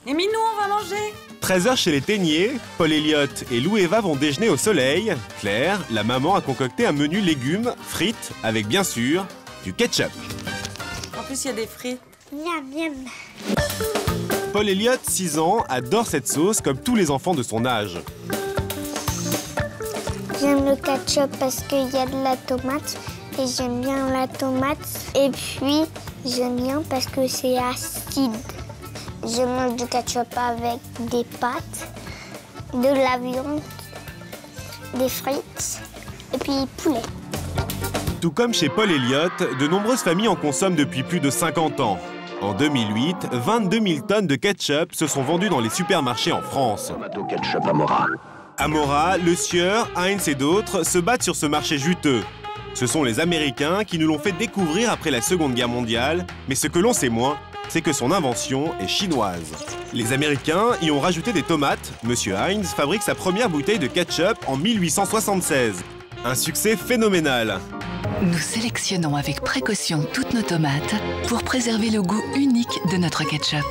Et Minou, on va manger. 13h chez les Téniers, Paul Elliott et Lou Eva vont déjeuner au soleil. Claire, la maman, a concocté un menu légumes, frites, avec bien sûr du ketchup. En plus, il y a des frites. Miam, miam. Paul Elliott, 6 ans, adore cette sauce comme tous les enfants de son âge. J'aime le ketchup parce qu'il y a de la tomate et j'aime bien la tomate. Et puis, j'aime bien parce que c'est acide. Je mange du ketchup avec des pâtes, de la viande, des frites et puis poulet. Tout comme chez Paul Elliott, de nombreuses familles en consomment depuis plus de 50 ans. En 2008, 22 000 tonnes de ketchup se sont vendues dans les supermarchés en France. Tomato ketchup Amora. Amora, Le Sieur, Heinz et d'autres se battent sur ce marché juteux. Ce sont les Américains qui nous l'ont fait découvrir après la Seconde Guerre mondiale, mais ce que l'on sait moins, c'est que son invention est chinoise. Les Américains y ont rajouté des tomates. Monsieur Heinz fabrique sa première bouteille de ketchup en 1876. Un succès phénoménal. Nous sélectionnons avec précaution toutes nos tomates pour préserver le goût unique de notre ketchup.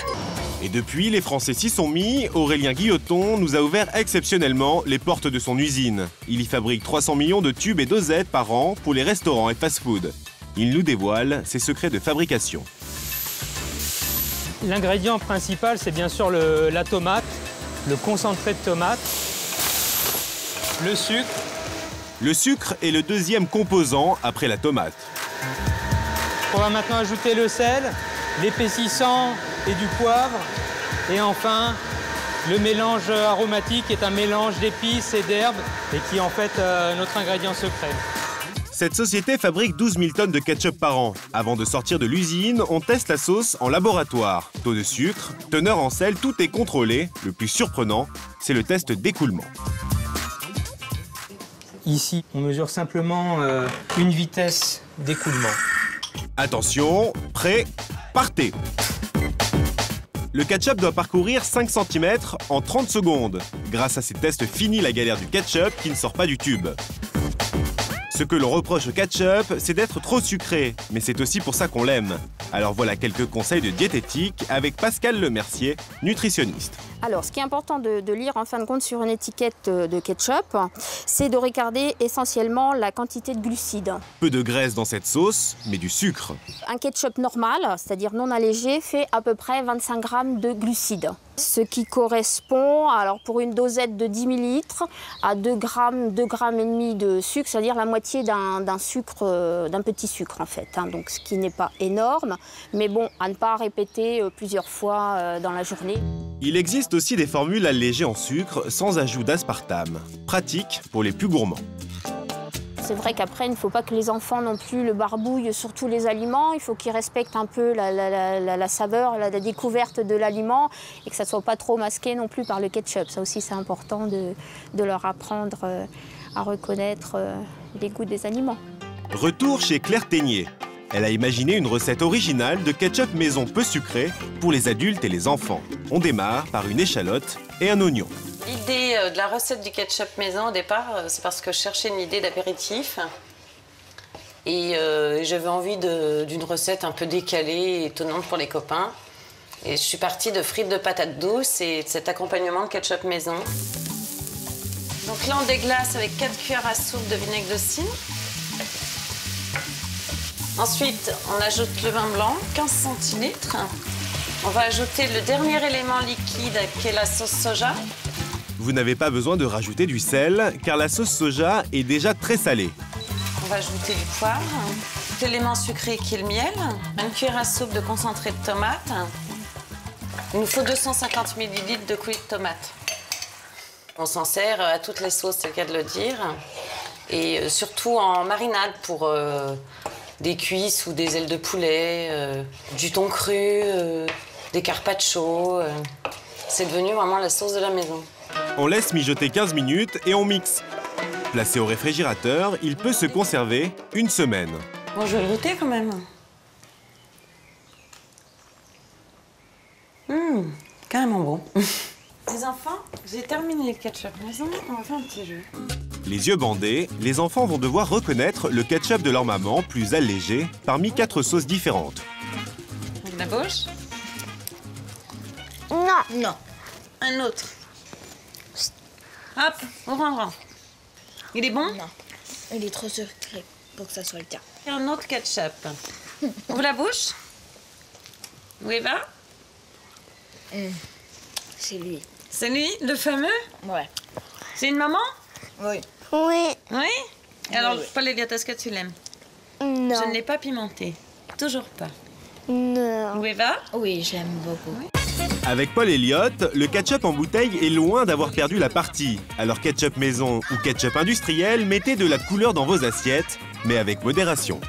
Et depuis, les Français s'y sont mis. Aurélien Guilloton nous a ouvert exceptionnellement les portes de son usine. Il y fabrique 300 millions de tubes et dosettes par an pour les restaurants et fast-food. Il nous dévoile ses secrets de fabrication. L'ingrédient principal, c'est bien sûr la tomate, le concentré de tomate, le sucre. Le sucre est le deuxième composant après la tomate. On va maintenant ajouter le sel, l'épaississant et du poivre. Et enfin, le mélange aromatique est un mélange d'épices et d'herbes et qui est en fait notre ingrédient secret. Cette société fabrique 12 000 tonnes de ketchup par an. Avant de sortir de l'usine, on teste la sauce en laboratoire. Taux de sucre, teneur en sel, tout est contrôlé. Le plus surprenant, c'est le test d'écoulement. Ici, on mesure simplement une vitesse d'écoulement. Attention, prêt, partez! Le ketchup doit parcourir 5 cm en 30 secondes. Grâce à ces tests, finit la galère du ketchup qui ne sort pas du tube. Ce que l'on reproche au ketchup, c'est d'être trop sucré, mais c'est aussi pour ça qu'on l'aime. Alors voilà quelques conseils de diététique avec Pascal Lemercier, nutritionniste. Alors, ce qui est important de lire en fin de compte sur une étiquette de ketchup, c'est de regarder essentiellement la quantité de glucides. Peu de graisse dans cette sauce, mais du sucre. Un ketchup normal, c'est-à-dire non allégé, fait à peu près 25 grammes de glucides. Ce qui correspond, alors pour une dosette de 10 ml, à 2 grammes et demi de sucre, c'est-à-dire la moitié d'un petit sucre en fait. Donc ce qui n'est pas énorme, mais bon, à ne pas répéter plusieurs fois dans la journée. Il existe aussi des formules allégées en sucre sans ajout d'aspartame. Pratique pour les plus gourmands. C'est vrai qu'après, il ne faut pas que les enfants non plus le barbouillent sur tous les aliments. Il faut qu'ils respectent un peu la saveur, la découverte de l'aliment et que ça ne soit pas trop masqué non plus par le ketchup. Ça aussi, c'est important de leur apprendre à reconnaître les goûts des aliments. Retour chez Claire Ténier. Elle a imaginé une recette originale de ketchup maison peu sucré pour les adultes et les enfants. On démarre par une échalote et un oignon. L'idée de la recette du ketchup maison, au départ, c'est parce que je cherchais une idée d'apéritif. Et j'avais envie d'une recette un peu décalée et étonnante pour les copains. Et je suis partie de frites de patates douces et de cet accompagnement de ketchup maison. Donc là, on déglace avec 4 cuillères à soupe de vinaigre de cidre. Ensuite, on ajoute le vin blanc, 15 centilitres. On va ajouter le dernier élément liquide qui est la sauce soja. Vous n'avez pas besoin de rajouter du sel, car la sauce soja est déjà très salée. On va ajouter du poivre, l'élément sucré qui est le miel, une cuillère à soupe de concentré de tomate. Il nous faut 250 ml de coulis de tomate. On s'en sert à toutes les sauces, c'est le cas de le dire. Et surtout en marinade pour des cuisses ou des ailes de poulet, du thon cru, des carpaccio. C'est devenu vraiment la sauce de la maison. On laisse mijoter 15 minutes et on mixe. Placé au réfrigérateur, il peut se conserver une semaine. Bon, je vais le goûter quand même. Carrément bon. Les enfants, j'ai terminé le ketchup maison, on va faire un petit jeu. Les yeux bandés, les enfants vont devoir reconnaître le ketchup de leur maman, plus allégé, parmi 4 sauces différentes. Avec la bouche? Non, Non. Un autre. Hop, orange. Il est bon? Non. Il est trop sucré pour que ça soit le cas. Et un autre ketchup. Ouvre la bouche. Où il va? C'est lui. C'est lui, le fameux? Ouais. C'est une maman? Oui. Oui. Oui? Et alors, Oui. Paul Elliott, est-ce que tu l'aimes? Non. Je ne l'ai pas pimenté. Toujours pas. Non. Où il va? Oui, j'aime beaucoup. Avec Paul Elliott, le ketchup en bouteille est loin d'avoir perdu la partie. Alors ketchup maison ou ketchup industriel, mettez de la couleur dans vos assiettes, mais avec modération.